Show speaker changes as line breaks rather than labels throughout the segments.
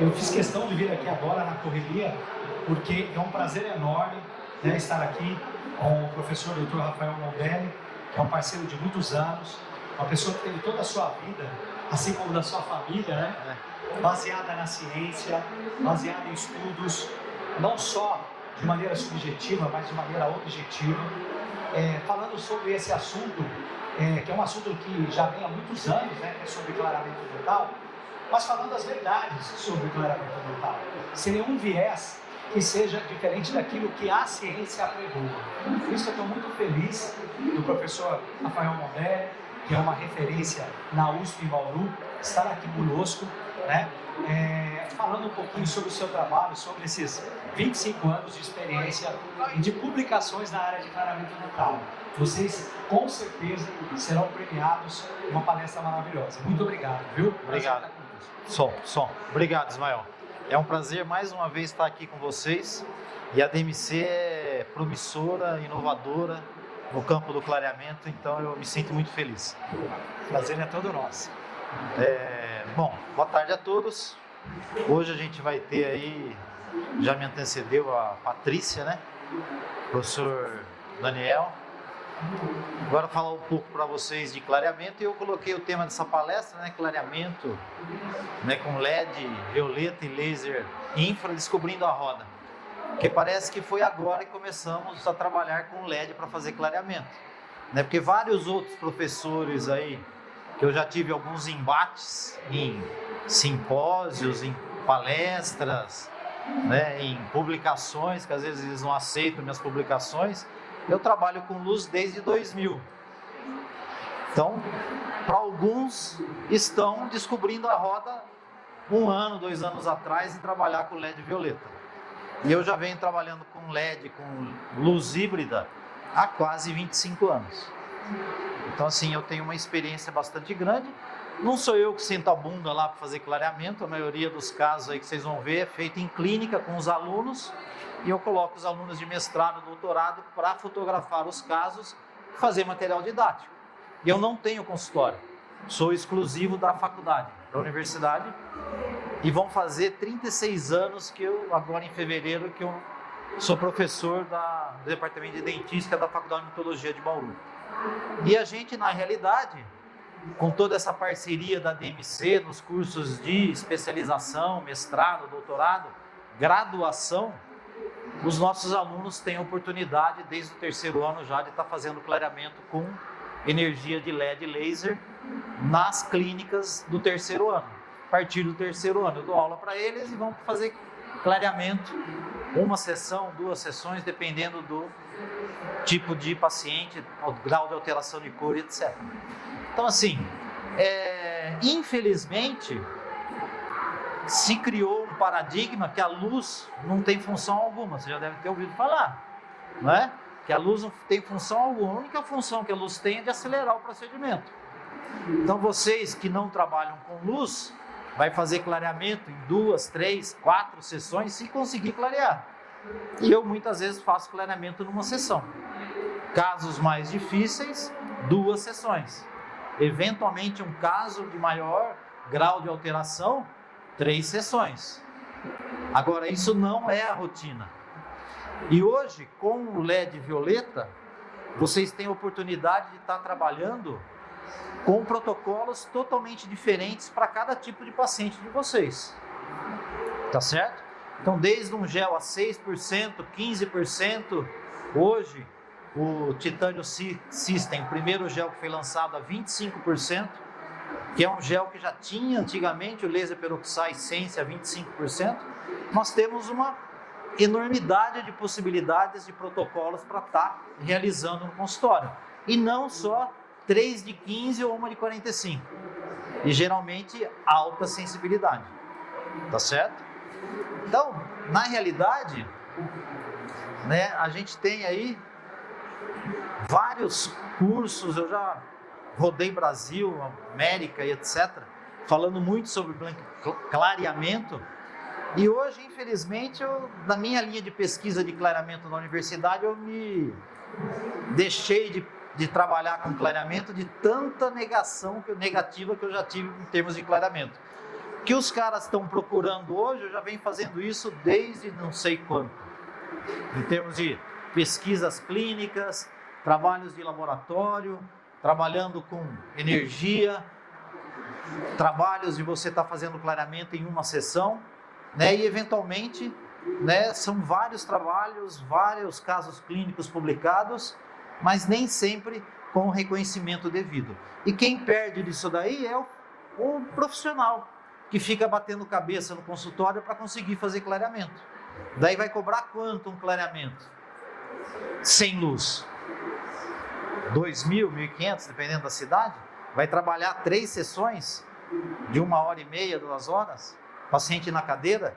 Eu fiz questão de vir aqui agora na correria, porque é um prazer enorme, né, estar aqui com o professor Dr. Rafael Mondelli, que é um parceiro de muitos anos, uma pessoa que teve toda a sua vida, assim como da sua família, né, baseada na ciência, baseada em estudos, não só de maneira subjetiva, mas de maneira objetiva, falando sobre esse assunto, que é um assunto que já vem há muitos anos, né, que é sobre clareamento mental, mas falando as verdades sobre o clareamento mental, sem nenhum viés que seja diferente daquilo que a ciência apregoa. Por isso eu estou muito feliz do professor Rafael Mondelli, que é uma referência na USP em Bauru, estar aqui conosco, né, falando um pouquinho sobre o seu trabalho, sobre esses 25 anos de experiência e de publicações na área de clareamento mental. Vocês, com certeza, serão premiados em uma palestra maravilhosa. Muito obrigado, viu?
Obrigado. Som. Obrigado, Ismael. É um prazer mais uma vez estar aqui com vocês. E a DMC é promissora, inovadora no campo do clareamento, então eu me sinto muito feliz.
O prazer é todo nosso.
Bom, boa tarde a todos. Hoje a gente vai ter aí, já me antecedeu a Patrícia, né? Professor Daniel. Agora falar um pouco para vocês de clareamento, e eu coloquei o tema dessa palestra, né, clareamento, né, com LED, violeta e laser infra, descobrindo a roda, porque parece que foi agora que começamos a trabalhar com LED para fazer clareamento, né, porque vários outros professores aí, que eu já tive alguns embates em simpósios, em palestras, né, em publicações, que às vezes eles não aceitam minhas publicações. Eu trabalho com luz desde 2000. Então, para alguns, estão descobrindo a roda 1 ano, 2 anos atrás em trabalhar com LED violeta. E eu já venho trabalhando com LED, com luz híbrida, há quase 25 anos. Então, assim, eu tenho uma experiência bastante grande. Não sou eu que sento a bunda lá para fazer clareamento. A maioria dos casos aí que vocês vão ver é feito em clínica com os alunos. E eu coloco os alunos de mestrado, doutorado para fotografar os casos e fazer material didático. E eu não tenho consultório, sou exclusivo da faculdade, da universidade, e vão fazer 36 anos que eu, agora em fevereiro, que eu sou professor do Departamento de Dentística da Faculdade de Odontologia de Bauru. E a gente, na realidade, com toda essa parceria da DMC, nos cursos de especialização, mestrado, doutorado, graduação, os nossos alunos têm a oportunidade, desde o 3º ano já, de estar fazendo clareamento com energia de LED e laser nas clínicas do 3º ano. A partir do 3º ano eu dou aula para eles e vão fazer clareamento, 1 sessão, 2 sessões, dependendo do tipo de paciente, o grau de alteração de cor, etc. Então, assim, infelizmente, se criou um paradigma que a luz não tem função alguma. Você já deve ter ouvido falar, não é? Que a luz não tem função alguma. A única função que a luz tem é de acelerar o procedimento. Então, vocês que não trabalham com luz, vai fazer clareamento em 2, 3, 4 sessões se conseguir clarear. E eu muitas vezes faço clareamento numa sessão. Casos mais difíceis, 2 sessões. Eventualmente, um caso de maior grau de alteração, 3 sessões. Agora, isso não é a rotina. E hoje, com o LED violeta, vocês têm a oportunidade de estar trabalhando com protocolos totalmente diferentes para cada tipo de paciente de vocês. Tá certo? Então, desde um gel a 6%, 15%, hoje o Titânio System, o primeiro gel que foi lançado a 25%, que é um gel que já tinha antigamente o laser peroxide Essência a 25%, nós temos uma enormidade de possibilidades de protocolos para estar realizando no consultório. E não só 3 de 15 ou 1 de 45. E geralmente alta sensibilidade. Tá certo? Então, na realidade, né, a gente tem aí vários cursos, eu já rodei Brasil, América e etc., falando muito sobre clareamento. E hoje, infelizmente, na minha linha de pesquisa de clareamento na universidade, eu me deixei de trabalhar com clareamento de tanta negativa que eu já tive em termos de clareamento. que os caras estão procurando hoje, eu já venho fazendo isso desde não sei quanto. Em termos de pesquisas clínicas, trabalhos de laboratório, trabalhando com energia, trabalhos de você estar fazendo clareamento em uma sessão, né? E eventualmente, né, são vários trabalhos, vários casos clínicos publicados, mas nem sempre com o reconhecimento devido. E quem perde disso daí é o profissional que fica batendo cabeça no consultório para conseguir fazer clareamento. Daí vai cobrar quanto um clareamento? Sem luz. 2.000, 1.500, dependendo da cidade. Vai trabalhar 3 sessões de 1h30, 2 horas. Paciente na cadeira.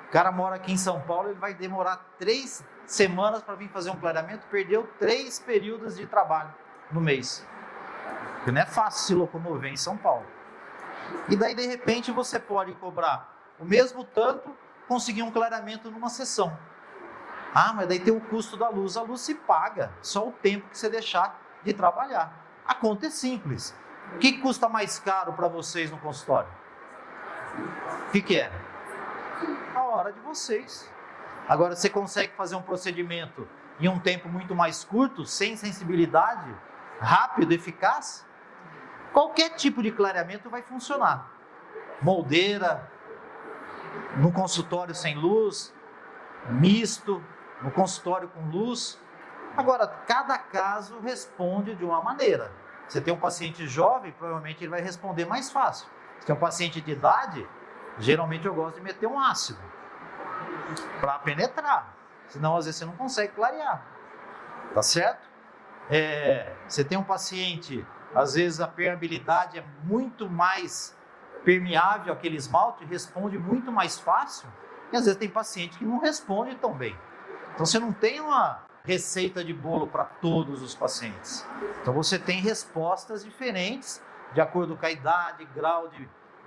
O cara mora aqui em São Paulo, ele vai demorar 3 semanas para vir fazer um clareamento. Perdeu 3 períodos de trabalho no mês. Porque não é fácil se locomover em São Paulo. E daí, de repente, você pode cobrar o mesmo tanto, conseguir um clareamento numa sessão. Ah, mas daí tem o custo da luz. A luz se paga, só o tempo que você deixar de trabalhar. A conta é simples. O que custa mais caro para vocês no consultório? O que é? A hora de vocês. Agora, você consegue fazer um procedimento em um tempo muito mais curto, sem sensibilidade, rápido, eficaz? Qualquer tipo de clareamento vai funcionar. Moldeira, no consultório sem luz, misto, no consultório com luz. Agora, cada caso responde de uma maneira. Você tem um paciente jovem, provavelmente ele vai responder mais fácil. Se tem um paciente de idade, geralmente eu gosto de meter um ácido para penetrar. Senão, às vezes, você não consegue clarear. Tá certo? Você tem um paciente, às vezes a permeabilidade é muito mais permeável àquele esmalte, responde muito mais fácil. E às vezes tem paciente que não responde tão bem. Então você não tem uma receita de bolo para todos os pacientes. Então você tem respostas diferentes de acordo com a idade, grau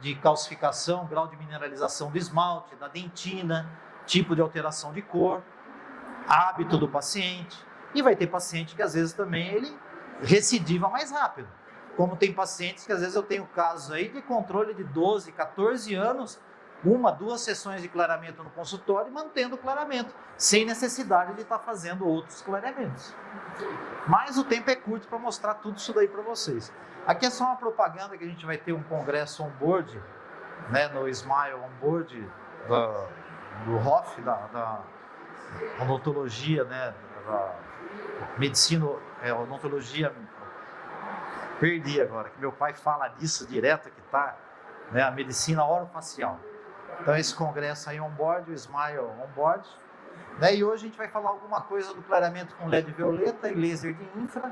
de calcificação, grau de mineralização do esmalte, da dentina, tipo de alteração de cor, hábito do paciente. E vai ter paciente que às vezes também ele recidiva mais rápido. Como tem pacientes que às vezes eu tenho casos aí de controle de 12, 14 anos, 1, 2 sessões de clareamento no consultório e mantendo o clareamento, sem necessidade de estar fazendo outros clareamentos. Mas o tempo é curto para mostrar tudo isso daí para vocês. Aqui é só uma propaganda que a gente vai ter um congresso on-board, né, no Smile on-board do ROF, da odontologia, né, da medicina, odontologia. Perdi agora, que meu pai fala disso direto, que tá, né, a medicina orofacial. Então esse congresso aí on-board, o Smile on-board, né, e hoje a gente vai falar alguma coisa do clareamento com LED violeta e laser de infra,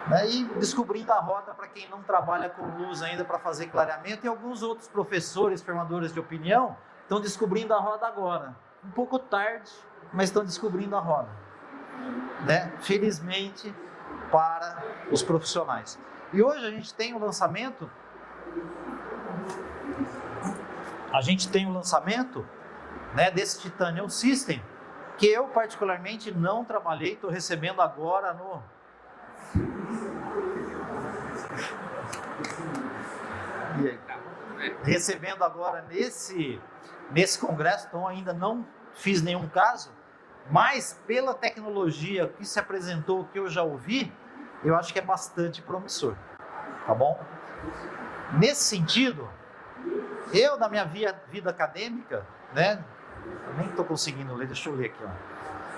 né, e descobrindo a roda para quem não trabalha com luz ainda para fazer clareamento, e alguns outros professores, formadores de opinião, estão descobrindo a roda agora. Um pouco tarde, mas estão descobrindo a roda, né, felizmente para os profissionais. E hoje a gente tem o lançamento, né, desse Titanium System, que eu particularmente não trabalhei, estou recebendo agora nesse congresso, então ainda não fiz nenhum caso, mas pela tecnologia que se apresentou, que eu já ouvi, eu acho que é bastante promissor, tá bom? Nesse sentido, eu na minha vida acadêmica, né, eu nem estou conseguindo ler, deixa eu ler aqui, ó,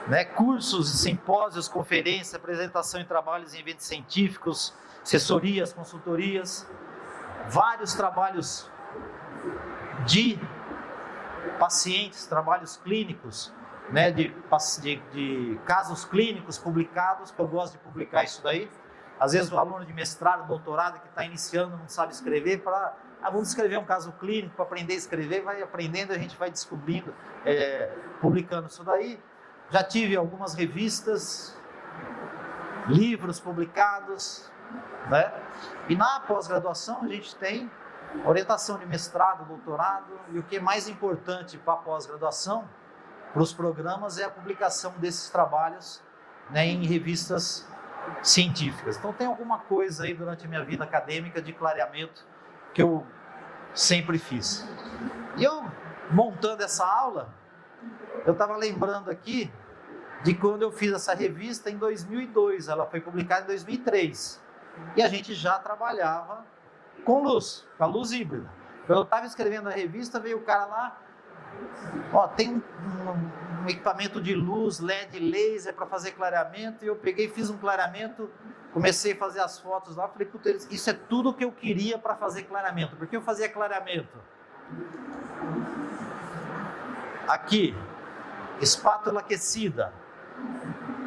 né, cursos, simpósios, conferências, apresentação em trabalhos em eventos científicos, assessorias, consultorias, vários trabalhos de pacientes, trabalhos clínicos, né, de casos clínicos publicados, que eu gosto de publicar isso daí. Às vezes o aluno de mestrado, doutorado que está iniciando não sabe escrever, vamos escrever um caso clínico para aprender a escrever, vai aprendendo, a gente vai descobrindo, publicando isso daí. Já tive algumas revistas, livros publicados, né? E na pós-graduação a gente tem orientação de mestrado, doutorado, e o que é mais importante para a pós-graduação, para os programas, é a publicação desses trabalhos, né, em revistas científicas. Então tem alguma coisa aí durante a minha vida acadêmica de clareamento que eu sempre fiz. E eu, montando essa aula, eu estava lembrando aqui de quando eu fiz essa revista em 2002, ela foi publicada em 2003. E a gente já trabalhava com luz, com a luz híbrida. Eu estava escrevendo a revista, veio o cara lá, ó, tem um equipamento de luz, LED, laser para fazer clareamento, e eu peguei, fiz um clareamento, comecei a fazer as fotos lá, falei, puta, isso é tudo que eu queria para fazer clareamento. Por que eu fazia clareamento? Aqui, espátula aquecida,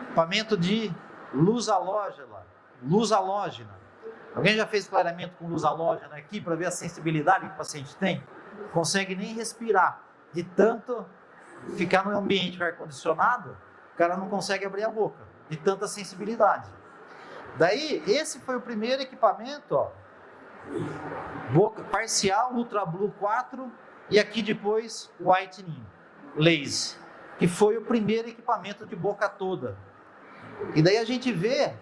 equipamento de luz halógena. Alguém já fez clareamento com luz halógena aqui para ver a sensibilidade que o paciente tem? Não consegue nem respirar, de tanto ficar no ambiente com ar-condicionado, o cara não consegue abrir a boca, de tanta sensibilidade. Daí, esse foi o primeiro equipamento, ó, boca parcial, Ultra Blue 4, e aqui depois Whitening Laser, que foi o primeiro equipamento de boca toda. E daí a gente vê,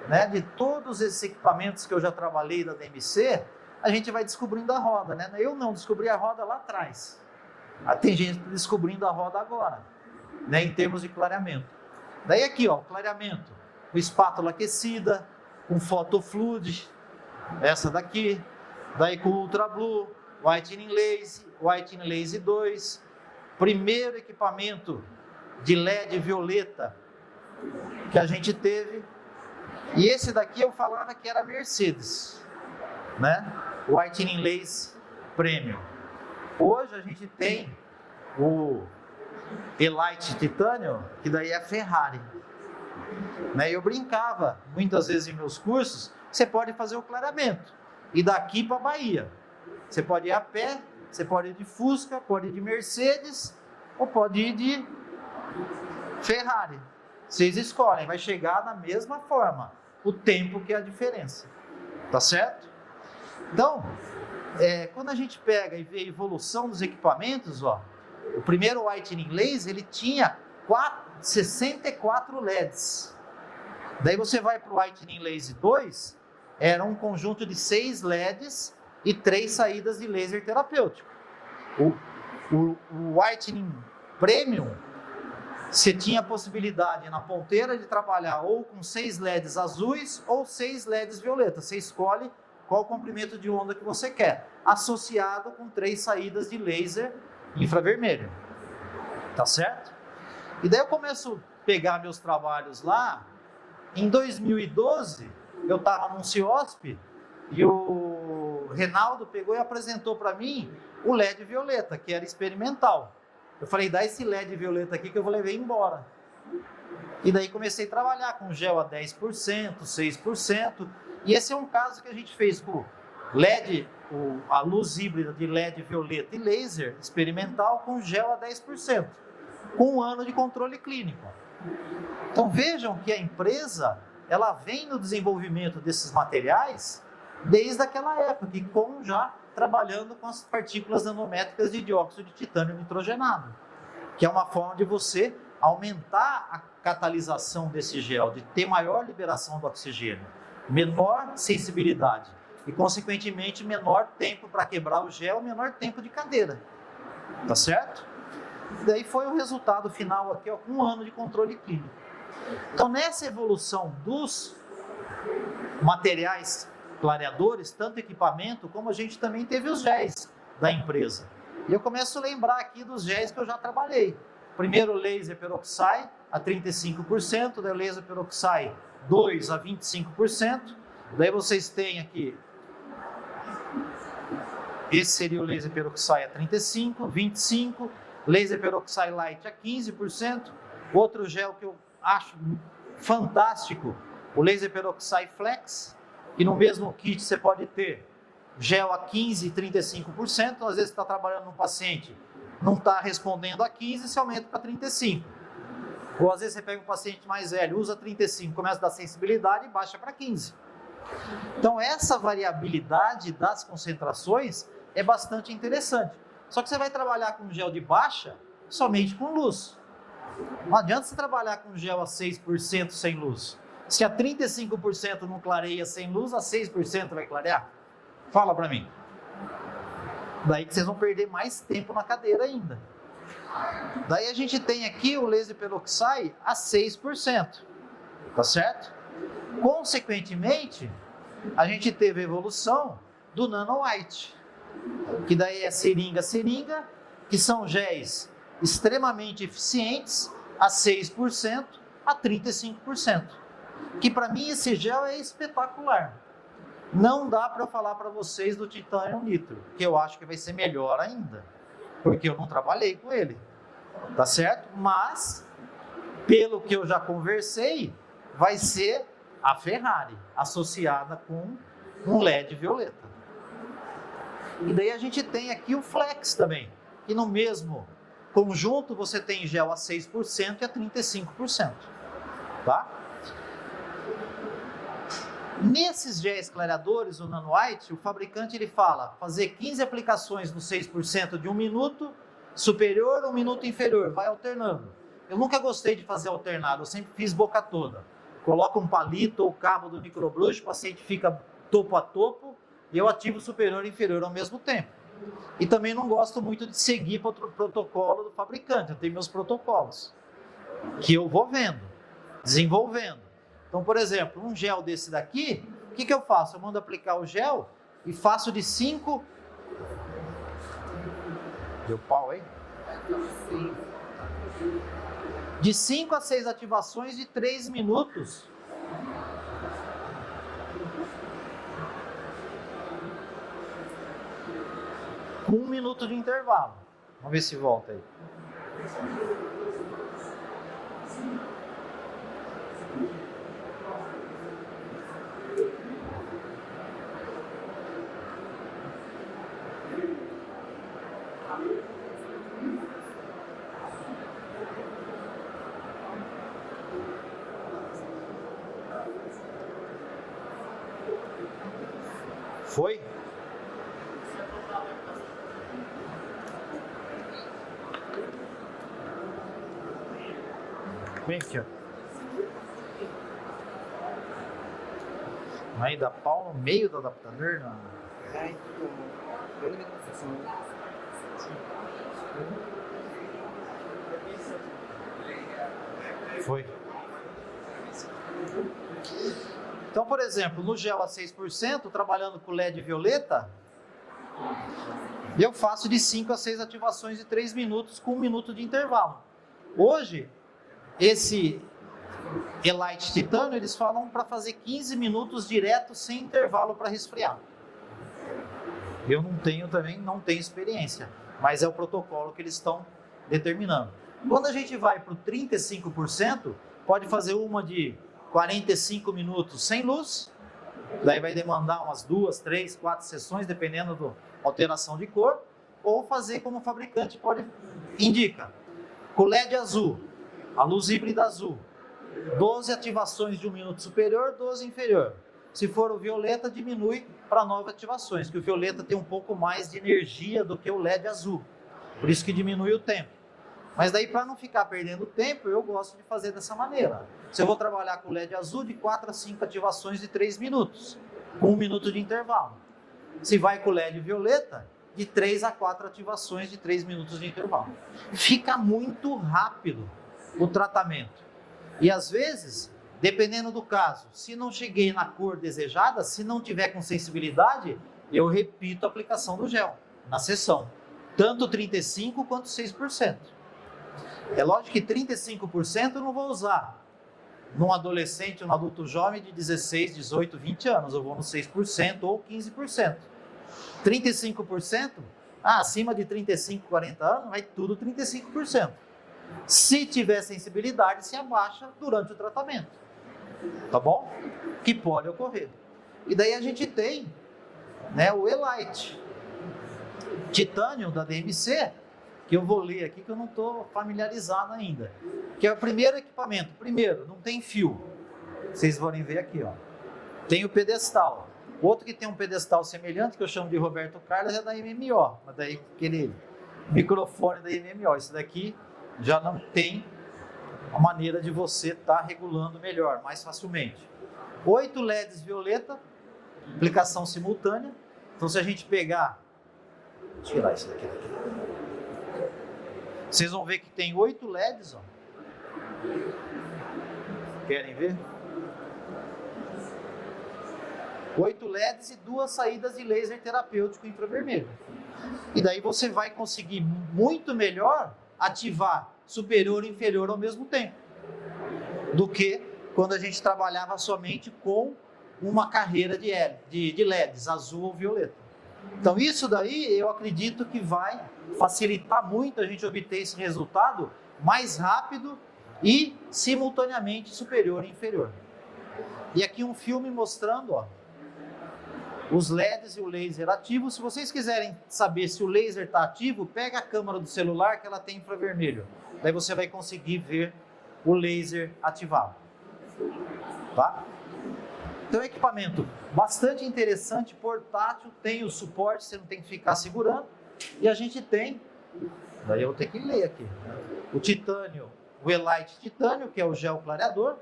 né, de todos esses equipamentos que eu já trabalhei da DMC, a gente vai descobrindo a roda, né? Eu não descobri a roda lá atrás. Tem gente descobrindo a roda agora, né, em termos de clareamento. Daí aqui, ó, clareamento, com espátula aquecida, com photofluid, essa daqui, daí com Ultra Blue, Whitening Laser 2, primeiro equipamento de LED violeta que a gente teve. E esse daqui eu falava que era Mercedes, né? Whitening Laser Premium. Hoje a gente tem o Elite Titanium, que daí é a Ferrari, né? Eu brincava muitas vezes em meus cursos, você pode fazer o clareamento e daqui para Bahia. Você pode ir a pé, você pode ir de Fusca, pode ir de Mercedes ou pode ir de Ferrari. Vocês escolhem, vai chegar da mesma forma, o tempo que é a diferença, tá certo? Então, quando a gente pega e vê a evolução dos equipamentos, ó, o primeiro Whitening Laser, ele tinha 64 LEDs. Daí você vai para o Whitening Laser 2, era um conjunto de 6 LEDs e 3 saídas de laser terapêutico. O Whitening Premium, você tinha a possibilidade na ponteira de trabalhar ou com 6 LEDs azuis ou 6 LEDs violetas. Você escolhe qual o comprimento de onda que você quer, associado com 3 saídas de laser infravermelho. Tá certo? E daí eu começo a pegar meus trabalhos lá. Em 2012, eu estava num CIOSP e o Reinaldo pegou e apresentou para mim o LED violeta, que era experimental. Eu falei, dá esse LED violeta aqui que eu vou levar embora. E daí comecei a trabalhar com gel a 10%, 6%. E esse é um caso que a gente fez com LED, a luz híbrida de LED violeta e laser experimental com gel a 10%, com 1 ano de controle clínico. Então vejam que a empresa, ela vem no desenvolvimento desses materiais desde aquela época, e já trabalhando com as partículas nanométricas de dióxido de titânio nitrogenado, que é uma forma de você aumentar a catalisação desse gel, de ter maior liberação do oxigênio, menor sensibilidade e, consequentemente, menor tempo para quebrar o gel, menor tempo de cadeira. Tá certo? Daí foi o resultado final aqui, ó, com 1 ano de controle clínico. Então, nessa evolução dos materiais clareadores, tanto equipamento, como a gente também teve os géis da empresa. E eu começo a lembrar aqui dos géis que eu já trabalhei. Primeiro, laser peroxide a 35%, daí o laser peroxide 2 a 25%. Daí vocês têm aqui, esse seria o laser peroxide a 35%, 25%, laser peroxide light a 15%. Outro gel que eu acho fantástico, o laser peroxide flex, que no mesmo kit você pode ter gel a 15% e 35%. Às vezes você está trabalhando num paciente, não está respondendo a 15%, você aumenta para 35%. Ou às vezes você pega um paciente mais velho, usa 35%, começa a dar sensibilidade e baixa para 15%. Então essa variabilidade das concentrações é bastante interessante. Só que você vai trabalhar com gel de baixa somente com luz. Não adianta você trabalhar com gel a 6% sem luz. Se a 35% não clareia sem luz, a 6% vai clarear? Fala para mim. Daí que vocês vão perder mais tempo na cadeira ainda. Daí a gente tem aqui o laser peroxide a 6%, tá certo? Consequentemente, a gente teve a evolução do nano white, que daí é seringa, que são géis extremamente eficientes a 6% a 35%. Que para mim esse gel é espetacular. Não dá para eu falar para vocês do titânio nitro, que eu acho que vai ser melhor ainda, porque eu não trabalhei com ele, tá certo? Mas, pelo que eu já conversei, vai ser a Ferrari associada com um LED violeta. E daí a gente tem aqui o Flex também, que no mesmo conjunto você tem gel a 6% e a 35%, tá? Nesses géis clareadores, o Nano White, o fabricante ele fala fazer 15 aplicações no 6% de 1 minuto, superior ou 1 minuto inferior, vai alternando. Eu nunca gostei de fazer alternado, eu sempre fiz boca toda. Coloca um palito ou cabo do microbrush, o paciente fica topo a topo e eu ativo superior e inferior ao mesmo tempo. E também não gosto muito de seguir o protocolo do fabricante, eu tenho meus protocolos, que eu vou vendo, desenvolvendo. Então, por exemplo, um gel desse daqui, o que eu faço? Eu mando aplicar o gel e faço de 5... Deu pau aí? De 5 a 6 ativações de 3 minutos. Com 1 minuto de intervalo. Vamos ver se volta aí. Foi? Vem aqui, ó. Aí dá pau no meio do adaptador, não? Foi. Então, por exemplo, no gel a 6%, trabalhando com LED violeta, eu faço de 5 a 6 ativações de 3 minutos com 1 minuto de intervalo. Hoje, esse Elite Titânio, eles falam para fazer 15 minutos direto sem intervalo para resfriar. Eu não tenho experiência, mas é o protocolo que eles estão determinando. Quando a gente vai para o 35%, pode fazer uma de 45 minutos sem luz, daí vai demandar umas 2, 3, 4 sessões, dependendo da alteração de cor, ou fazer como o fabricante indica, com LED azul, a luz híbrida azul, 12 ativações de 1 minuto superior, 12 inferior. Se for o violeta, diminui para 9 ativações, que o violeta tem um pouco mais de energia do que o LED azul, por isso que diminui o tempo. Mas daí, para não ficar perdendo tempo, eu gosto de fazer dessa maneira. Se eu vou trabalhar com LED azul, de 4 a 5 ativações de 3 minutos, com 1 minuto de intervalo. Se vai com LED violeta, de 3 a 4 ativações de 3 minutos de intervalo. Fica muito rápido o tratamento. E às vezes, dependendo do caso, se não cheguei na cor desejada, se não tiver com sensibilidade, eu repito a aplicação do gel na sessão. Tanto 35% quanto 6%. É lógico que 35% eu não vou usar num adolescente ou num adulto jovem de 16, 18, 20 anos. Eu vou no 6% ou 15%. 35%, acima de 35, 40 anos, vai tudo 35%. Se tiver sensibilidade, se abaixa durante o tratamento. Tá bom? Que pode ocorrer. E daí a gente tem, né, o Elite Titânio da DMC, que eu vou ler aqui, que eu não estou familiarizado ainda, que é o primeiro equipamento. Primeiro, não tem fio, vocês vão ver aqui, ó. Tem o pedestal. Outro que tem um pedestal semelhante, que eu chamo de Roberto Carlos, é da MMO, mas daí aquele microfone da MMO. Esse daqui já não tem a maneira de você estar regulando melhor, mais facilmente. 8 LEDs violeta, aplicação simultânea. Então, se a gente pegar tirar isso daqui. Vocês vão ver que tem 8 LEDs, ó. Querem ver? 8 LEDs e 2 saídas de laser terapêutico infravermelho. E daí você vai conseguir muito melhor ativar superior e inferior ao mesmo tempo do que quando a gente trabalhava somente com uma carreira de LEDs, azul ou violeta. Então isso daí eu acredito que vai facilitar muito a gente obter esse resultado mais rápido e simultaneamente superior e inferior. E aqui um filme mostrando, ó, os LEDs e o laser ativo. Se vocês quiserem saber se o laser está ativo, pega a câmera do celular que ela tem infravermelho. Daí você vai conseguir ver o laser ativado. Tá? Então é um equipamento bastante interessante, portátil, tem o suporte, você não tem que ficar segurando. E a gente tem, daí eu vou ter que ler aqui, o titânio, o Elite Titânio, que é o gel clareador,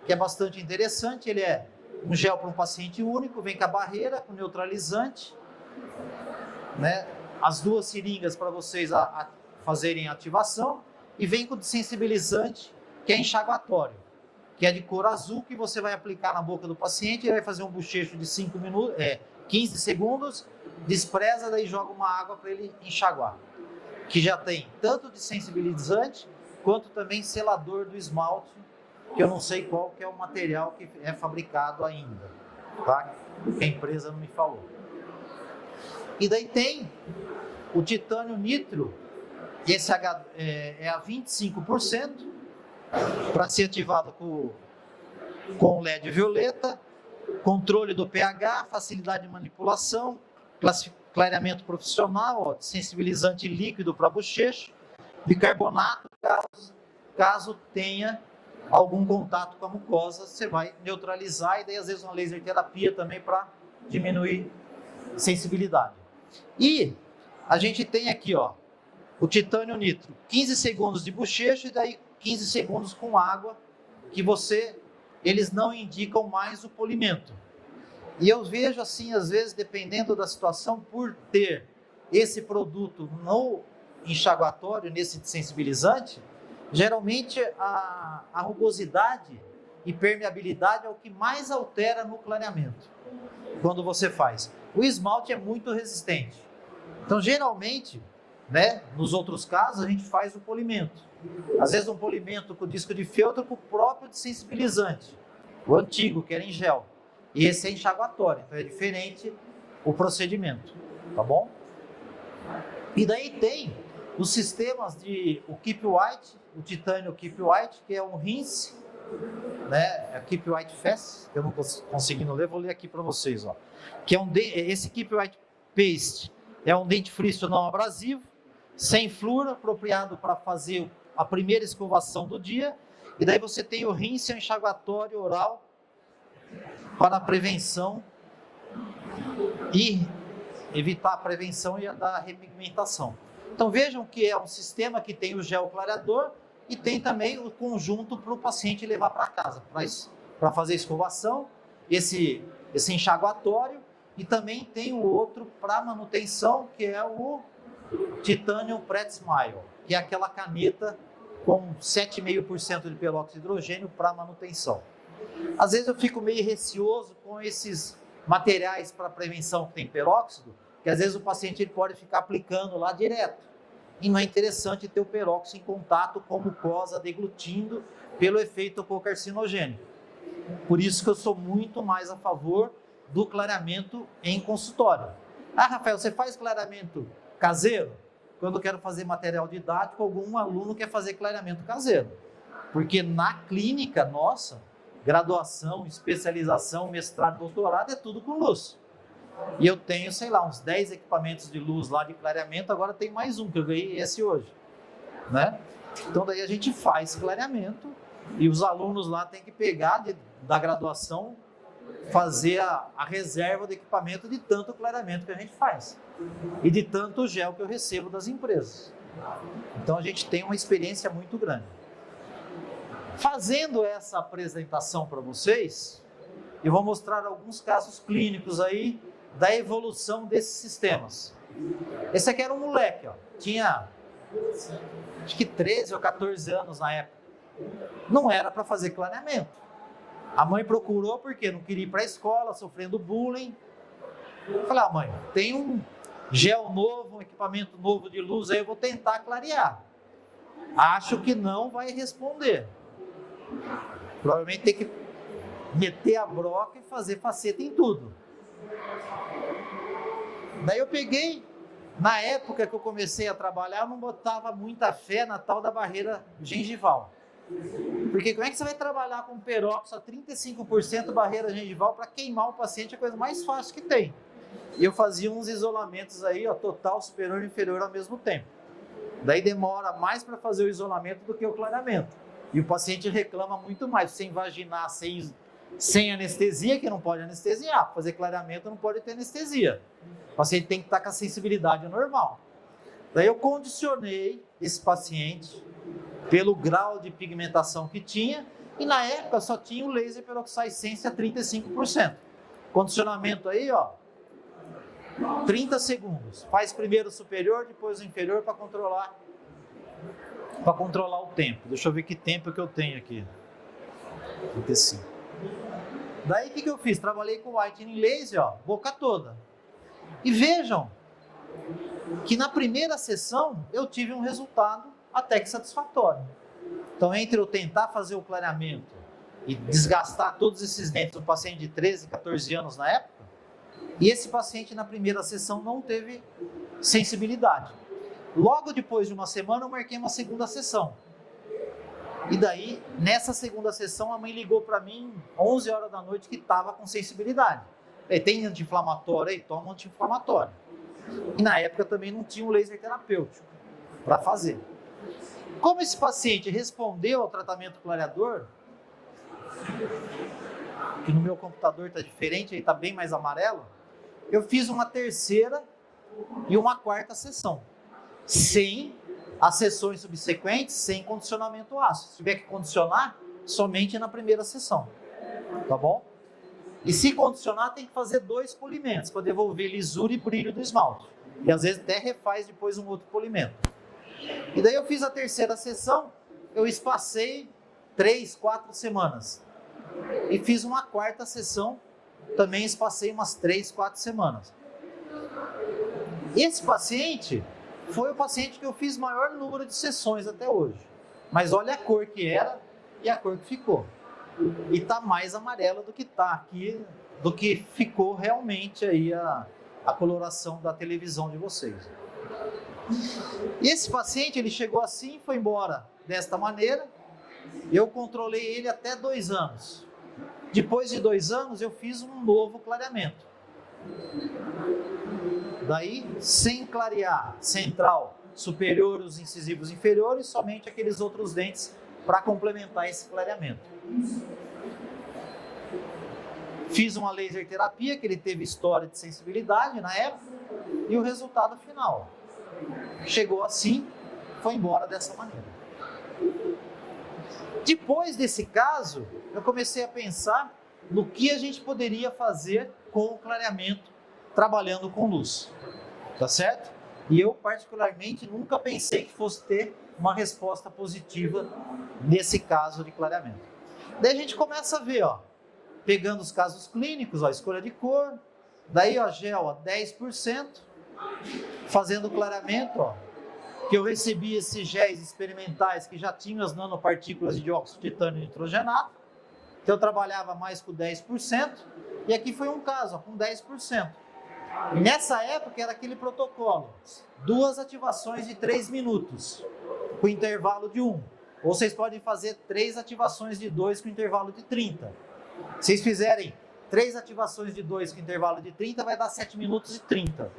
que é bastante interessante. Ele é um gel para um paciente único, vem com a barreira, com neutralizante, né? As 2 seringas para vocês fazerem a ativação, e vem com sensibilizante, que é enxaguatório, que é de cor azul, que você vai aplicar na boca do paciente, ele vai fazer um bochecho de 15 segundos, despreza, daí joga uma água para ele enxaguar, que já tem tanto de sensibilizante, quanto também selador do esmalte, que eu não sei qual que é o material que é fabricado ainda, tá? A empresa não me falou. E daí tem o titânio nitro, esse é a 25%, para ser ativado com LED violeta, controle do pH, facilidade de manipulação, clareamento profissional, ó, sensibilizante líquido para bochecho, bicarbonato, caso tenha algum contato com a mucosa, você vai neutralizar, e daí às vezes uma laser terapia também para diminuir sensibilidade. E a gente tem aqui, ó, o titânio nitro, 15 segundos de bochecho e daí 15 segundos com água, que eles não indicam mais o polimento. E eu vejo assim, às vezes, dependendo da situação, por ter esse produto no enxaguatório, nesse sensibilizante, geralmente a rugosidade e permeabilidade é o que mais altera no clareamento, quando você faz. O esmalte é muito resistente. Então, geralmente, né, nos outros casos, a gente faz o polimento. Às vezes um polimento com disco de feltro com o próprio sensibilizante, o antigo, que era em gel. E esse é enxaguatório, então é diferente o procedimento, tá bom? E daí tem os sistemas o Keep White, o titânio Keep White, que é um rinse, né? É Keep White Fast, que eu não conseguindo ler, vou ler aqui para vocês, ó. Que é esse Keep White Paste é um dentifrício não abrasivo, sem flúor, apropriado para fazer a primeira escovação do dia. E daí você tem o rinse enxaguatório oral para a prevenção e evitar a prevenção e da repigmentação. Então vejam que é um sistema que tem o gel clareador e tem também o conjunto para o paciente levar para casa, para fazer escovação, esse enxaguatório, e também tem o outro para manutenção, que é o Titanium Pret Smile, que é aquela caneta com 7,5% de peróxido de hidrogênio para manutenção. Às vezes eu fico meio receoso com esses materiais para prevenção que tem peróxido, que às vezes o paciente ele pode ficar aplicando lá direto. E não é interessante ter o peróxido em contato com a mucosa deglutindo pelo efeito cocarcinogênico. Por isso que eu sou muito mais a favor do clareamento em consultório. Ah, Rafael, você faz clareamento caseiro? Quando eu quero fazer material didático, algum aluno quer fazer clareamento caseiro. Porque na clínica nossa, graduação, especialização, mestrado, doutorado, é tudo com luz. E eu tenho, sei lá, uns 10 equipamentos de luz lá de clareamento, agora tem mais um, que eu ganhei esse hoje, né? Então daí a gente faz clareamento e os alunos lá têm que pegar da graduação, fazer a reserva do equipamento de tanto clareamento que a gente faz e de tanto gel que eu recebo das empresas. Então a gente tem uma experiência muito grande. Fazendo essa apresentação para vocês, eu vou mostrar alguns casos clínicos aí da evolução desses sistemas. Esse aqui era um moleque, ó. Tinha acho que 13 ou 14 anos na época. Não era para fazer clareamento. A mãe procurou porque não queria ir para a escola, sofrendo bullying. Falei, mãe, tem um gel novo, um equipamento novo de luz, aí eu vou tentar clarear. Acho que não vai responder. Provavelmente tem que meter a broca e fazer faceta em tudo. Daí eu peguei, na época que eu comecei a trabalhar, eu não botava muita fé na tal da barreira gengival. Porque como é que você vai trabalhar com peróxido a 35% barreira gengival para queimar o paciente? É a coisa mais fácil que tem. E eu fazia uns isolamentos aí, ó, total, superior e inferior ao mesmo tempo. Daí demora mais para fazer o isolamento do que o clareamento. E o paciente reclama muito mais, sem vaginar, sem anestesia, que não pode anestesiar. Fazer clareamento não pode ter anestesia. O paciente tem que estar com a sensibilidade normal. Daí eu condicionei esse paciente pelo grau de pigmentação que tinha, e na época só tinha o laser peroxide sense a 35%. Condicionamento aí, ó, 30 segundos. Faz primeiro o superior, depois o inferior para controlar o tempo. Deixa eu ver que tempo que eu tenho aqui. 35. Daí o que eu fiz? Trabalhei com whitening laser, ó, boca toda. E vejam que na primeira sessão eu tive um resultado até que satisfatório. Então, entre eu tentar fazer o clareamento e desgastar todos esses dentes do paciente de 13, 14 anos na época, e esse paciente na primeira sessão não teve sensibilidade. Logo depois de uma semana eu marquei uma segunda sessão. E daí, nessa segunda sessão, a mãe ligou para mim 11 horas da noite que estava com sensibilidade. Tem anti-inflamatório aí? Toma anti-inflamatório. E na época também não tinha um laser terapêutico para fazer. Como esse paciente respondeu ao tratamento clareador, que no meu computador está diferente, ele está bem mais amarelo, eu fiz uma terceira e uma quarta sessão, sem as sessões subsequentes, sem condicionamento ácido. Se tiver que condicionar, somente na primeira sessão, tá bom? E se condicionar, tem que fazer 2 polimentos, para devolver lisura e brilho do esmalte. E às vezes até refaz depois um outro polimento. E daí eu fiz a terceira sessão, eu espacei 3, 4 semanas. E fiz uma quarta sessão, também espacei umas 3, 4 semanas. Esse paciente foi o paciente que eu fiz maior número de sessões até hoje. Mas olha a cor que era e a cor que ficou. E tá mais amarela do que tá aqui, do que ficou realmente aí a coloração da televisão de vocês. E esse paciente, ele chegou assim, foi embora desta maneira. Eu controlei ele até 2 anos. Depois de 2 anos, eu fiz um novo clareamento. Daí, sem clarear central, superior, os incisivos inferiores, somente aqueles outros dentes para complementar esse clareamento. Fiz uma laser terapia, que ele teve história de sensibilidade na época, e o resultado final. Chegou assim, foi embora dessa maneira. Depois desse caso, eu comecei a pensar no que a gente poderia fazer com o clareamento trabalhando com luz, tá certo? E eu particularmente nunca pensei que fosse ter uma resposta positiva nesse caso de clareamento. Daí a gente começa a ver, ó, pegando os casos clínicos, ó, escolha de cor, daí ó, gel a 10%, fazendo clareamento, ó, que eu recebi esses géis experimentais que já tinham as nanopartículas de dióxido de titânio nitrogenado, então eu trabalhava mais com 10%, e aqui foi um caso, ó, com 10%. E nessa época era aquele protocolo, 2 ativações de 3 minutos, com intervalo de 1. Ou vocês podem fazer 3 ativações de 2 com intervalo de 30. Se vocês fizerem 3 ativações de 2 com intervalo de 30, vai dar 7 minutos e 30.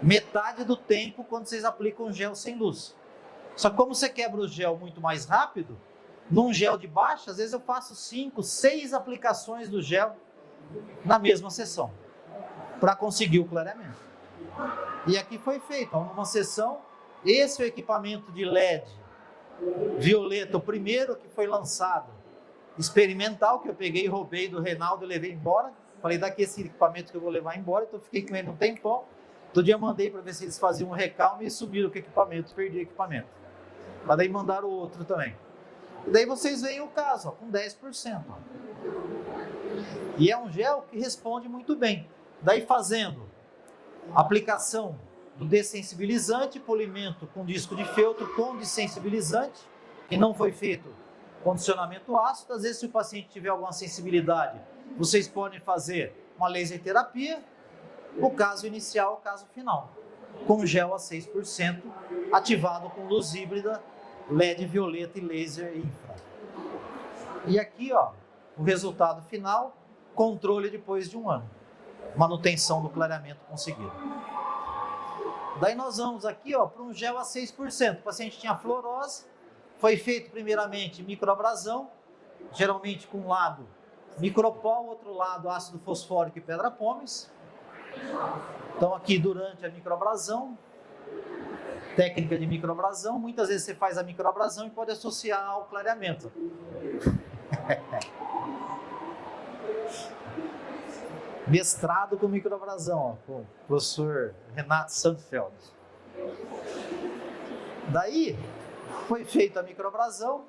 Metade do tempo quando vocês aplicam gel sem luz. Só que como você quebra o gel muito mais rápido, num gel de baixa, às vezes eu faço 5, 6 aplicações do gel na mesma sessão, para conseguir o clareamento. E aqui foi feito, uma sessão, esse é o equipamento de LED violeta, o primeiro que foi lançado, experimental, que eu peguei e roubei do Reinaldo e levei embora. Falei, daqui esse equipamento que eu vou levar embora, então eu fiquei com ele um tempão. Todo dia mandei para ver se eles faziam um recalme e subiram com o equipamento, perdi o equipamento. Mas daí mandaram o outro também. E daí vocês veem o caso, ó, com 10%. Ó. E é um gel que responde muito bem. Daí fazendo aplicação do dessensibilizante, polimento com disco de feltro com dessensibilizante, que não foi feito condicionamento ácido. Às vezes, se o paciente tiver alguma sensibilidade, vocês podem fazer uma laser terapia, o caso inicial, o caso final, com gel a 6%, ativado com luz híbrida, LED violeta e laser infra. E aqui, ó, o resultado final, controle depois de 1 ano, manutenção do clareamento conseguido. Daí nós vamos aqui, ó, para um gel a 6%. O paciente tinha fluorose, foi feito primeiramente microabrasão, geralmente com um lado micropol, outro lado ácido fosfórico e pedra pómez. Então aqui durante a microabrasão, técnica de microabrasão, muitas vezes você faz a microabrasão e pode associar ao clareamento. Mestrado com microabrasão, ó, com o professor Renato Sandfeld. Daí foi feita a microabrasão,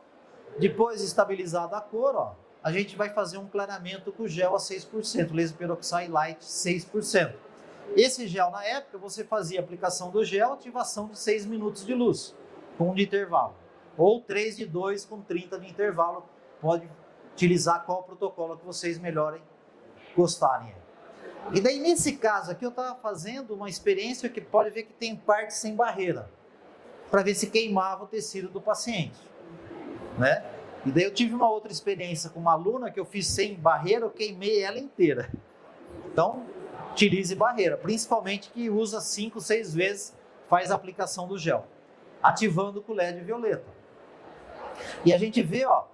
depois estabilizada a cor, ó, a gente vai fazer um clareamento com gel a 6%, laser peroxide light 6%. Esse gel, na época, você fazia a aplicação do gel, ativação de 6 minutos de luz, com 1 de intervalo. Ou 3 de 2 com 30 de intervalo. Pode utilizar qual protocolo que vocês melhorem gostarem. E daí, nesse caso aqui, eu estava fazendo uma experiência que pode ver que tem parte sem barreira, para ver se queimava o tecido do paciente, né? E daí eu tive uma outra experiência com uma aluna que eu fiz sem barreira, eu queimei ela inteira. Então, utilize barreira, principalmente que usa 5, 6 vezes, faz a aplicação do gel, ativando com LED violeta. E a gente vê, ó,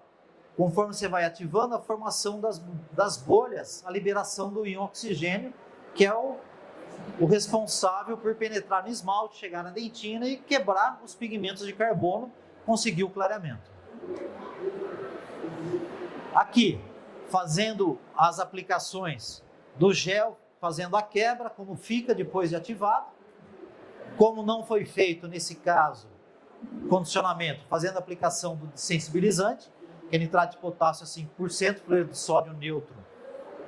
conforme você vai ativando, a formação das bolhas, a liberação do íon oxigênio, que é o responsável por penetrar no esmalte, chegar na dentina e quebrar os pigmentos de carbono, conseguir o clareamento. Aqui, fazendo as aplicações do gel, fazendo a quebra, como fica depois de ativado. Como não foi feito, nesse caso, condicionamento, fazendo a aplicação do sensibilizante, que é nitrato de potássio a 5%, fluoreto de sódio neutro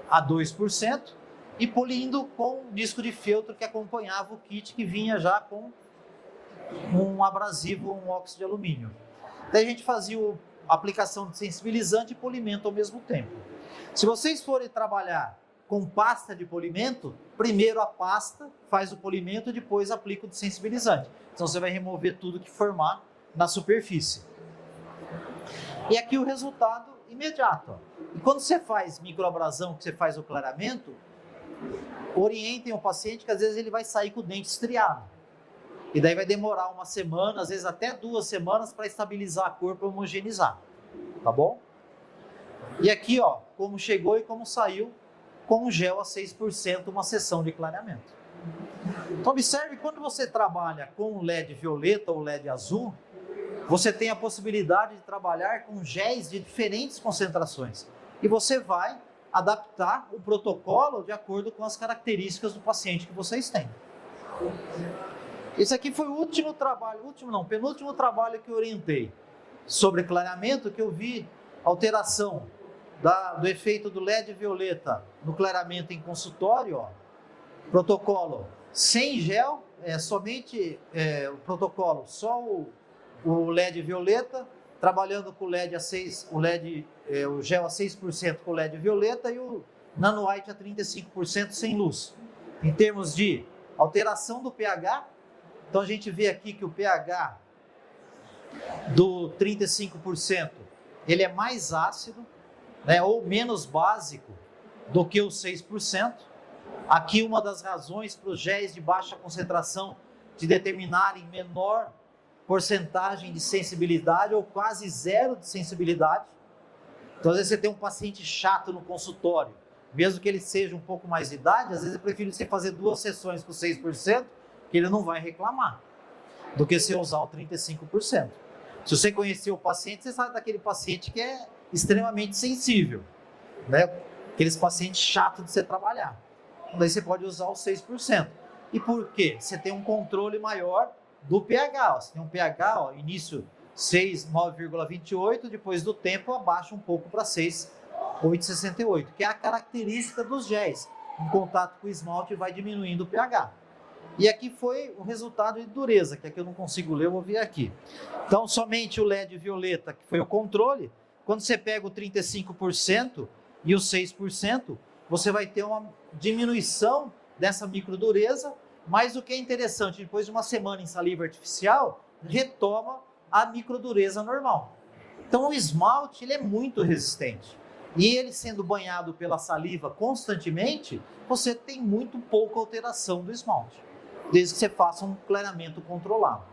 a 2%, e polindo com disco de feltro que acompanhava o kit, que vinha já com um abrasivo, um óxido de alumínio. Daí a gente fazia a aplicação de sensibilizante e polimento ao mesmo tempo. Se vocês forem trabalhar com pasta de polimento, primeiro a pasta faz o polimento e depois aplica o de sensibilizante. Então você vai remover tudo que formar na superfície. E aqui o resultado imediato. Ó. E quando você faz microabrasão, que você faz o clareamento, orientem o paciente que às vezes ele vai sair com o dente estriado. E daí vai demorar 1 semana, às vezes até 2 semanas para estabilizar a cor, para homogeneizar. Tá bom? E aqui, ó, como chegou e como saiu com um gel a 6%, uma sessão de clareamento. Então observe, quando você trabalha com LED violeta ou LED azul, você tem a possibilidade de trabalhar com géis de diferentes concentrações. E você vai adaptar o protocolo de acordo com as características do paciente que vocês têm. Esse aqui foi o último trabalho, penúltimo trabalho que eu orientei sobre clareamento, que eu vi alteração do efeito do LED violeta no clareamento em consultório, ó. Protocolo sem gel, somente o protocolo, só o LED violeta, trabalhando com o LED a 6, o gel a 6% com o LED violeta e o Nano White a 35% sem luz. Em termos de alteração do pH, então a gente vê aqui que o pH do 35%, ele é mais ácido, né, ou menos básico do que o 6%. Aqui uma das razões para os géis de baixa concentração de determinarem menor porcentagem de sensibilidade ou quase zero de sensibilidade. Então às vezes você tem um paciente chato no consultório, mesmo que ele seja um pouco mais de idade, às vezes eu prefiro você fazer 2 sessões com 6%, que ele não vai reclamar, do que você usar o 35%. Se você conhecer o paciente, você sabe daquele paciente que é extremamente sensível, né? Aqueles pacientes chatos de você trabalhar. Daí você pode usar o 6%. E por quê? Você tem um controle maior do pH. Ó. Você tem um pH, ó, início 6, 9,28, depois do tempo abaixa um pouco para 6, 8,68, que é a característica dos géis. Em contato com o esmalte vai diminuindo o pH. E aqui foi o resultado de dureza, que aqui eu não consigo ler, eu vou ver aqui. Então, somente o LED violeta, que foi o controle, quando você pega o 35% e o 6%, você vai ter uma diminuição dessa microdureza, mas o que é interessante, depois de uma semana em saliva artificial, retoma a microdureza normal. Então, o esmalte ele é muito resistente. E ele sendo banhado pela saliva constantemente, você tem muito pouca alteração do esmalte, desde que você faça um clareamento controlado.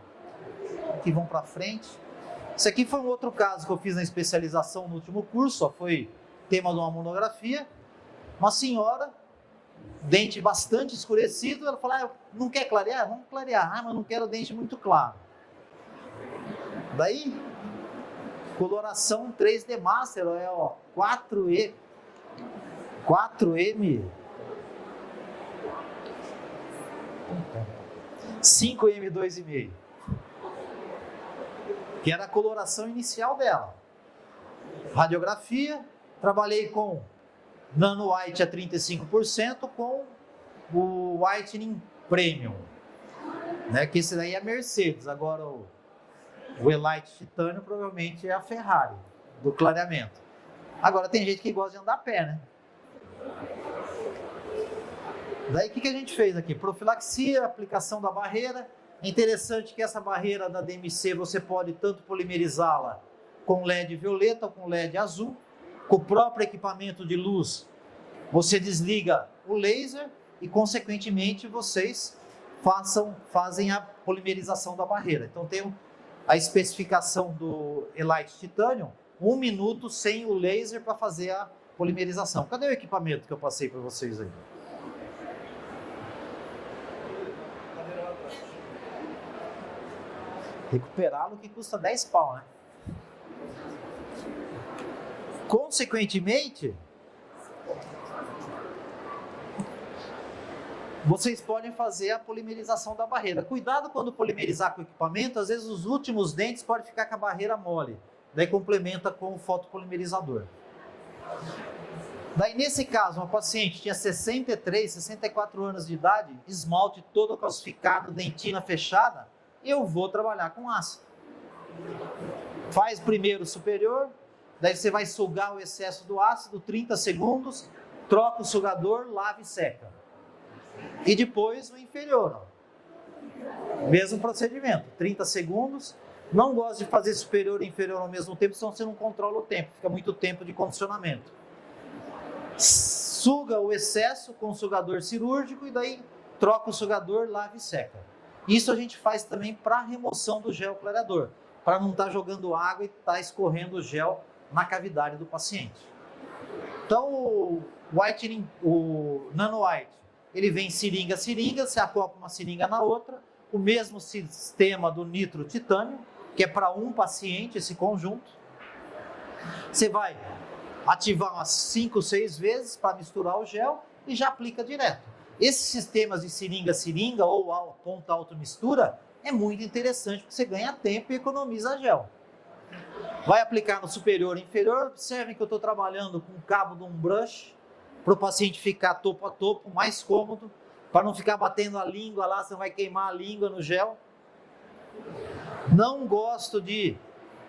Aqui vamos para frente. Esse aqui foi um outro caso que eu fiz na especialização no último curso, ó, foi tema de uma monografia. Uma senhora, dente bastante escurecido, ela falou, não quer clarear? Vamos clarear. Mas não quero dente muito claro. Daí, coloração 3D Master, é ó, 4M, 5M2,5, que era a coloração inicial dela. Radiografia, trabalhei com Nano White a 35% com o Whitening Premium, né? Que esse daí é a Mercedes, agora o Elite Titânio provavelmente é a Ferrari do clareamento. Agora tem gente que gosta de andar a pé, né? Daí o que a gente fez aqui? Profilaxia, aplicação da barreira. É interessante que essa barreira da DMC você pode tanto polimerizá-la com LED violeta ou com LED azul. Com o próprio equipamento de luz, você desliga o laser e, consequentemente, vocês fazem a polimerização da barreira. Então, tem a especificação do Elite Titanium, 1 minuto sem o laser para fazer a polimerização. Cadê o equipamento que eu passei para vocês aí? Recuperá-lo que custa 10 pau, né? Consequentemente, vocês podem fazer a polimerização da barreira. Cuidado quando polimerizar com o equipamento, às vezes os últimos dentes podem ficar com a barreira mole. Daí complementa com o fotopolimerizador. Daí nesse caso, uma paciente tinha 63, 64 anos de idade, esmalte todo calcificado, dentina fechada, eu vou trabalhar com ácido. Faz primeiro o superior, daí você vai sugar o excesso do ácido, 30 segundos, troca o sugador, lava e seca. E depois o inferior. Ó. Mesmo procedimento, 30 segundos. Não gosto de fazer superior e inferior ao mesmo tempo, senão você não controla o tempo, fica muito tempo de condicionamento. Suga o excesso com o sugador cirúrgico e daí troca o sugador, lava e seca. Isso a gente faz também para remoção do gel clareador, para não estar jogando água e estar escorrendo o gel na cavidade do paciente. Então o Nano White, ele vem seringa a seringa, você acopla uma seringa na outra, o mesmo sistema do nitro titânio, que é para um paciente esse conjunto. Você vai ativar umas 5, 6 vezes para misturar o gel e já aplica direto. Esses sistemas de seringa a seringa ou a ponta automistura é muito interessante porque você ganha tempo e economiza gel. Vai aplicar no superior e inferior. Observem que eu estou trabalhando com o cabo de um brush para o paciente ficar topo a topo, mais cômodo, para não ficar batendo a língua lá, você vai queimar a língua no gel. Não gosto de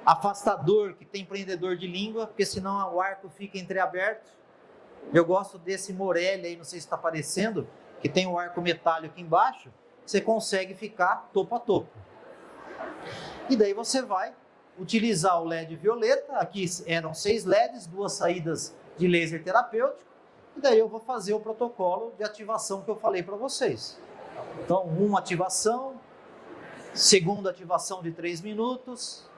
afastador que tem prendedor de língua, porque senão o arco fica entreaberto. Eu gosto desse Morelli aí, não sei se está aparecendo, que tem o arco metálico aqui embaixo, você consegue ficar topo a topo. E daí você vai utilizar o LED violeta, aqui eram 6 LEDs, 2 saídas de laser terapêutico, e daí eu vou fazer o protocolo de ativação que eu falei para vocês. Então, uma ativação, segunda ativação de 3 minutos,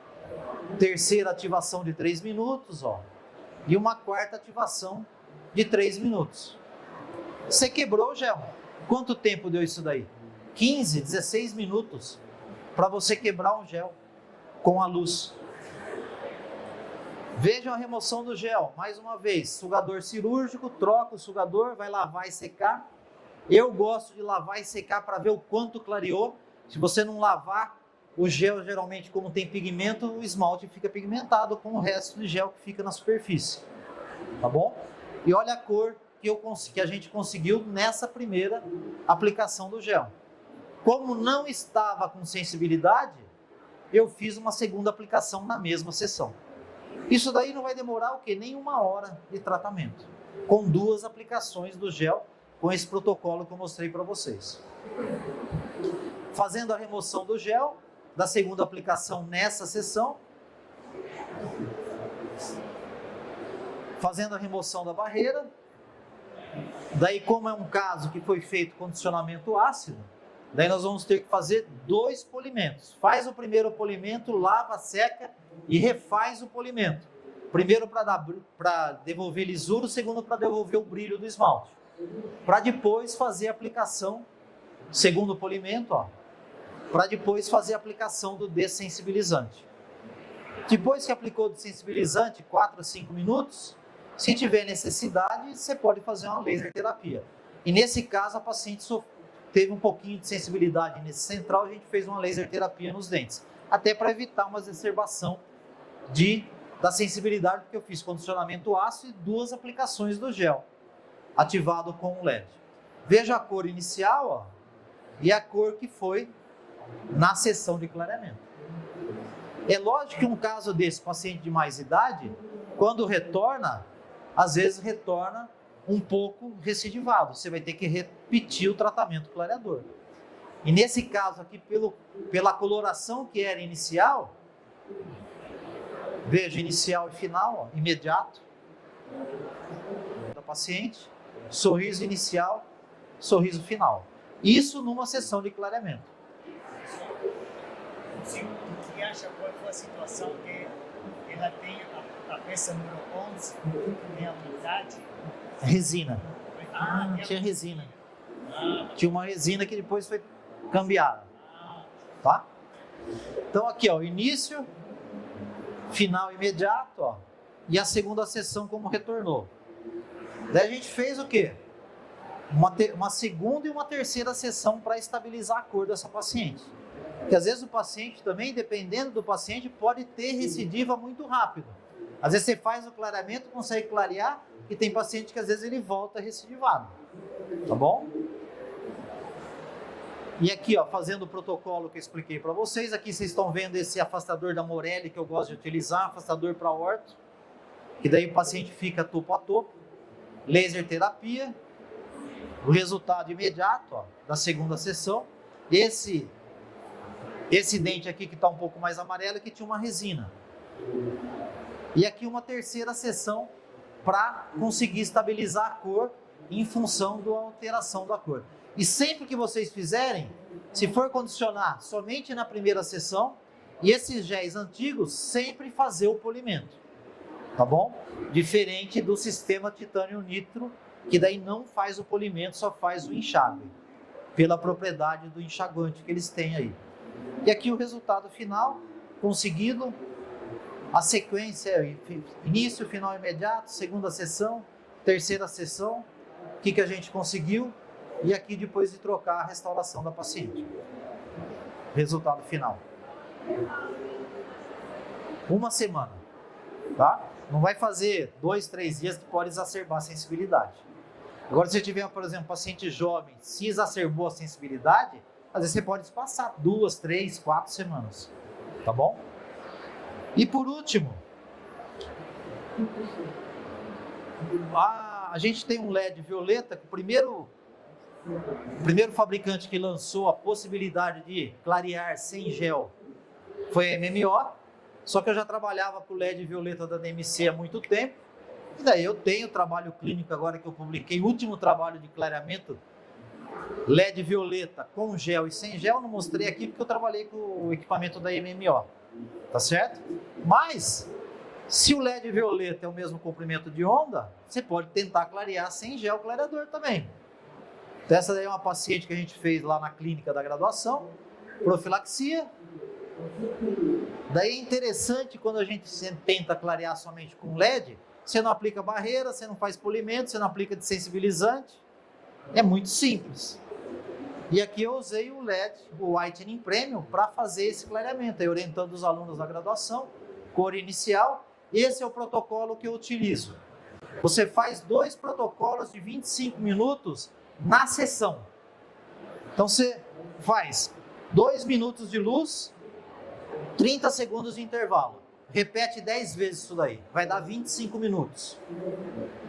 terceira ativação de 3 minutos, ó, e uma quarta ativação de 3 minutos. Você quebrou o gel. Quanto tempo deu isso daí? 15, 16 minutos para você quebrar um gel com a luz. Vejam a remoção do gel. Mais uma vez, sugador cirúrgico, troca o sugador, vai lavar e secar. Eu gosto de lavar e secar para ver o quanto clareou. Se você não lavar, o gel geralmente, como tem pigmento, o esmalte fica pigmentado com o resto do gel que fica na superfície. Tá bom? E olha a cor que a gente conseguiu nessa primeira aplicação do gel. Como não estava com sensibilidade, eu fiz uma segunda aplicação na mesma sessão. Isso daí não vai demorar o quê? Nem 1 hora de tratamento, com 2 aplicações do gel, com esse protocolo que eu mostrei para vocês. Fazendo a remoção do gel, da segunda aplicação nessa sessão, fazendo a remoção da barreira. Daí, como é um caso que foi feito condicionamento ácido, daí nós vamos ter que fazer 2 polimentos. Faz o primeiro polimento, lava, seca e refaz o polimento. Primeiro para devolver lisura, o segundo para devolver o brilho do esmalte. Para depois fazer a aplicação, segundo polimento, para depois fazer a aplicação do dessensibilizante. Depois que aplicou o dessensibilizante, 4 a 5 minutos, se tiver necessidade, você pode fazer uma laser terapia. E nesse caso, a paciente teve um pouquinho de sensibilidade nesse central, a gente fez uma laser terapia nos dentes. Até para evitar uma exacerbação da sensibilidade, porque eu fiz condicionamento ácido e 2 aplicações do gel, ativado com o LED. Veja a cor inicial, e a cor que foi na sessão de clareamento. É lógico que um caso desse, paciente de mais idade, quando retorna, às vezes retorna um pouco recidivado. Você vai ter que repetir o tratamento clareador. E nesse caso aqui, pela coloração que era inicial, veja, inicial e final, imediato, da paciente, sorriso inicial, sorriso final. Isso numa sessão de clareamento.
O que acha qual foi a situação que ela tem a peça número 11, tem a unidade?
Resina. Tinha resina. Tinha uma resina que depois foi cambiada. Tá? Então aqui, início, final imediato, e a segunda sessão como retornou. Daí a gente fez o quê? Uma segunda e uma terceira sessão para estabilizar a cor dessa paciente. Porque às vezes o paciente também, dependendo do paciente, pode ter recidiva muito rápido. Às vezes você faz o clareamento, consegue clarear, e tem paciente que às vezes ele volta recidivado. Tá bom? E aqui, fazendo o protocolo que eu expliquei para vocês, aqui vocês estão vendo esse afastador da Morelli que eu gosto de utilizar, afastador para orto, que daí o paciente fica topo a topo, laser terapia, o resultado imediato da segunda sessão. Esse dente aqui que está um pouco mais amarelo, que tinha uma resina. E aqui uma terceira sessão para conseguir estabilizar a cor em função da alteração da cor. E sempre que vocês fizerem, se for condicionar somente na primeira sessão, e esses géis antigos, sempre fazer o polimento. Tá bom? Diferente do sistema titânio nitro, que daí não faz o polimento, só faz o enxágue, pela propriedade do enxaguante que eles têm aí. E aqui o resultado final, conseguido, a sequência é início, final imediato, segunda sessão, terceira sessão, o que a gente conseguiu, e aqui depois de trocar a restauração da paciente. Resultado final. 1 semana, tá? Não vai fazer 2, 3 dias que pode exacerbar a sensibilidade. Agora, se tiver, por exemplo, paciente jovem, se exacerbou a sensibilidade, às vezes você pode espaçar 2, 3, 4 semanas, tá bom? E por último, a gente tem um LED violeta, que o primeiro fabricante que lançou a possibilidade de clarear sem gel foi a MMO, só que eu já trabalhava com o LED violeta da DMC há muito tempo, e daí eu tenho trabalho clínico agora que eu publiquei, o último trabalho de clareamento LED violeta com gel e sem gel, não mostrei aqui porque eu trabalhei com o equipamento da MMO, tá certo? Mas, se o LED violeta é o mesmo comprimento de onda, você pode tentar clarear sem gel clareador também. Então, essa daí é uma paciente que a gente fez lá na clínica da graduação, profilaxia. Daí é interessante quando a gente tenta clarear somente com LED, você não aplica barreira, você não faz polimento, você não aplica desensibilizante, É muito simples. E aqui eu usei o LED, o Whitening Premium, para fazer esse clareamento, aí orientando os alunos da graduação, cor inicial. Esse é o protocolo que eu utilizo. Você faz 2 protocolos de 25 minutos na sessão. Então você faz 2 minutos de luz, 30 segundos de intervalo. Repete 10 vezes isso daí, vai dar 25 minutos.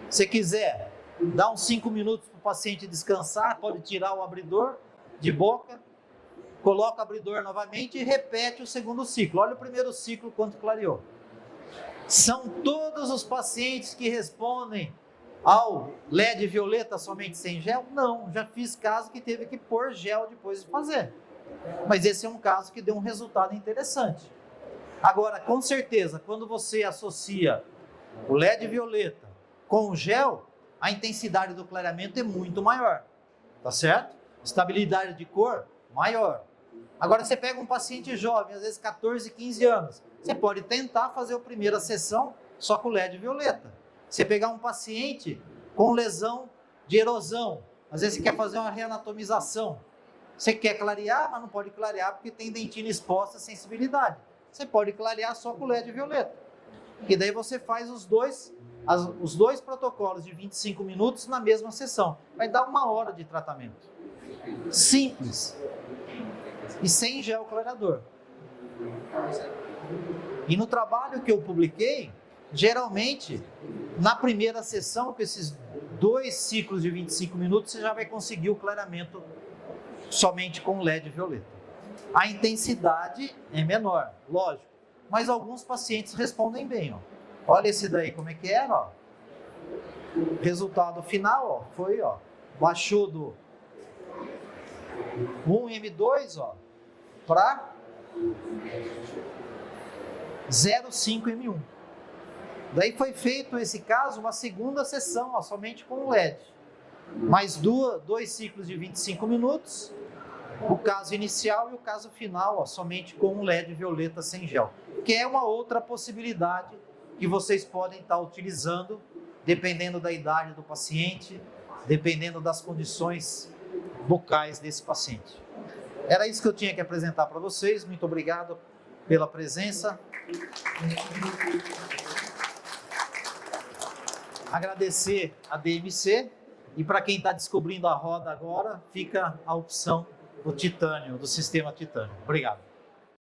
Se quiser dar uns 5 minutos para o paciente descansar, pode tirar o abridor de boca, coloca o abridor novamente e repete o segundo ciclo. Olha o primeiro ciclo quanto clareou. São todos os pacientes que respondem ao LED violeta somente sem gel? Não, já fiz caso que teve que pôr gel depois de fazer. Mas esse é um caso que deu um resultado interessante. Agora, com certeza, quando você associa o LED violeta com o gel, a intensidade do clareamento é muito maior, tá certo? Estabilidade de cor, maior. Agora, você pega um paciente jovem, às vezes 14, 15 anos, você pode tentar fazer a primeira sessão só com LED violeta. Você pegar um paciente com lesão de erosão, às vezes você quer fazer uma reanatomização, você quer clarear, mas não pode clarear porque tem dentina exposta, sensibilidade. Você pode clarear só com LED violeta. E daí você faz os dois protocolos de 25 minutos na mesma sessão. Vai dar 1 hora de tratamento. Simples. E sem gel clareador. E no trabalho que eu publiquei, geralmente, na primeira sessão, com esses 2 ciclos de 25 minutos, você já vai conseguir o clareamento somente com LED violeta. A intensidade é menor, lógico, mas alguns pacientes respondem bem. Ó. Olha esse daí, como é que era? Ó. Resultado final, ó, foi, ó, baixou do 1M2 para 0,5M1. Daí foi feito esse caso, uma segunda sessão, ó, somente com o LED. Mais 2 ciclos de 25 minutos, o caso inicial e o caso final, ó, somente com o LED violeta sem gel. Que é uma outra possibilidade que vocês podem estar utilizando, dependendo da idade do paciente, dependendo das condições bucais desse paciente. Era isso que eu tinha que apresentar para vocês. Muito obrigado pela presença. Agradecer a DMC, e para quem está descobrindo a roda agora, fica a opção do titânio, do sistema titânio. Obrigado.